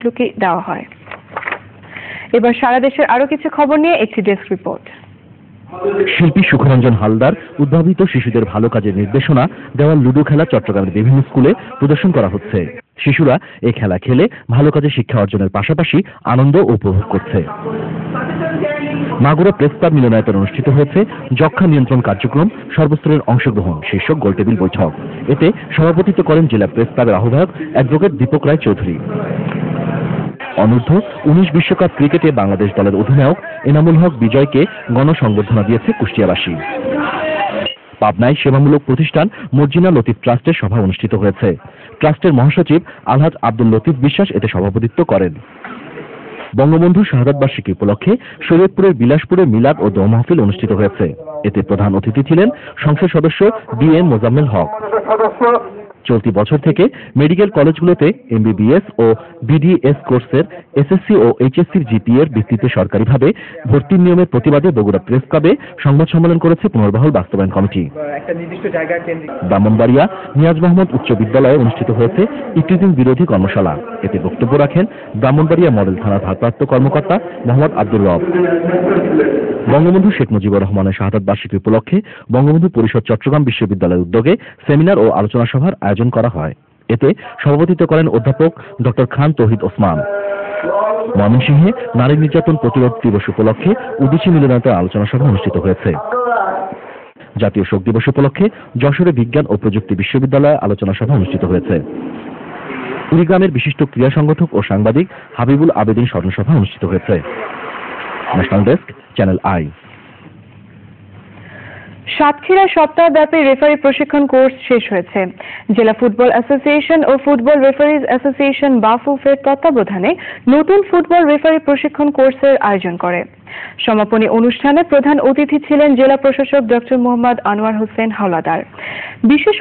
ভর্তুকি দেওয়া হয়। এবার সারা দেশের আরো কিছু খবর নিয়ে একটি ডেস্ক রিপোর্ট। শিল্পী সুখরঞ্জন হালদার উদ্ভাবিত শিশুদের ভালো কাজের নির্দেশনা দেওয়া লুডো খেলা চট্টগ্রামের বিভিন্ন স্কুলে প্রদর্শন করা হচ্ছে। শিশুরা এই খেলা খেলে ভালো কাজে শিক্ষা অর্জনের পাশাপাশি আনন্দ উপভোগ করছে। মাগুরা প্রেস ক্লাব মিলনায়তনে অনুষ্ঠিত হয়েছে যক্ষ্মা নিয়ন্ত্রণ কার্যক্রম সর্বস্তরের অংশগ্রহণ শীর্ষক গোলটেবিল বৈঠক। এতে সভাপতিত্ব করেন জেলা প্রেস ক্লাবের আহ্বায়ক অ্যাডভোকেট দীপক রায় চৌধুরী। অনূর্ধ্ব-19 বিশ্বকাপ ক্রিকেটে বাংলাদেশ দলের অধিনায়ক এনামুল হক বিজয়কে গণসংবর্ধনা দিয়েছে কুষ্টিয়াবাসী। পাবনায় সেবামূলক প্রতিষ্ঠান মর্জিনা লতিফ ট্রাস্টের সভা অনুষ্ঠিত হয়েছে। ট্রাস্টের মহাসচিব আলহাজ আব্দুল লতিফ বিশ্বাস এতে সভাপতিত্ব করেন। বঙ্গবন্ধু শাহাদাত বার্ষিকী উপলক্ষে শরীয়তপুরের বিলাসপুরে মিলাদ ও দোয়া মাহফিল অনুষ্ঠিত হয়েছে। এতে প্রধান অতিথি ছিলেন সংসদ সদস্য বি.এম. মোজাম্মেল হক। চলতি বছর থেকে মেডিকেল কলেজগুলোতে এমবিবিএস ও বিডিএস কোর্সের এসএসসি ও এইচএসসির জিপিএর ভিত্তিতে সরকারিভাবে ভর্তির নিয়মের প্রতিবাদে বগুড়া প্রেস ক্লাবে সংবাদ সম্মেলন করেছে পুনর্বহাল বাস্তবায়ন কমিটি। ব্রাহ্মণবাড়িয়া নিয়াজ মোহাম্মদ উচ্চ বিদ্যালয়ে অনুষ্ঠিত হয়েছে ইফটিজিং বিরোধী কর্মশালা। এতে বক্তব্য রাখেন ব্রাহ্মণবাড়িয়া মডেল থানার ভারপ্রাপ্ত কর্মকর্তা মোহাম্মদ আব্দুর রব। বঙ্গবন্ধু শেখ মুজিবুর রহমানের শাহাদাত বার্ষিকী উপলক্ষে বঙ্গবন্ধু পরিষদ চট্টগ্রাম বিশ্ববিদ্যালয়ের উদ্যোগে সেমিনার ও আলোচনা সভার আয়োজন করা হয়। এতে সভাপতিত্ব করেন অধ্যাপক ডক্টর খান তৌহিদ ওসমান। ময়মনসিংহে নারী নির্যাতন প্রতিরোধ দিবস উপলক্ষে উদীচী মিলনায়তনে আলোচনা সভা অনুষ্ঠিত হয়েছে। জাতীয় শোক দিবস উপলক্ষে যশোরে বিজ্ঞান ও প্রযুক্তি বিশ্ববিদ্যালয়ে আলোচনা সভা অনুষ্ঠিত হয়েছে। কুড়িগ্রামের বিশিষ্ট ক্রীড়া সংগঠক ও সাংবাদিক হাবিবুল আবেদিন স্মরণসভা অনুষ্ঠিত হয়েছে। National desk, channel I. সাতক্ষীরায় সপ্তাহব্যাপী রেফারি প্রশিক্ষণ কোর্স শেষ হয়েছে। জেলা ফুটবল অ্যাসোসিয়েশন ও ফুটবল রেফারিজ অ্যাসোসিয়েশন বাফুফের তত্ত্বাবধানে নতুন ফুটবল রেফারি প্রশিক্ষণ কোর্সের আয়োজন করে। সমাপনী অনুষ্ঠানে প্রধান অতিথি ছিলেন জেলা প্রশাসক ডক্টর মোহাম্মদ আনোয়ার হোসেন হাওলাদার। বিশেষ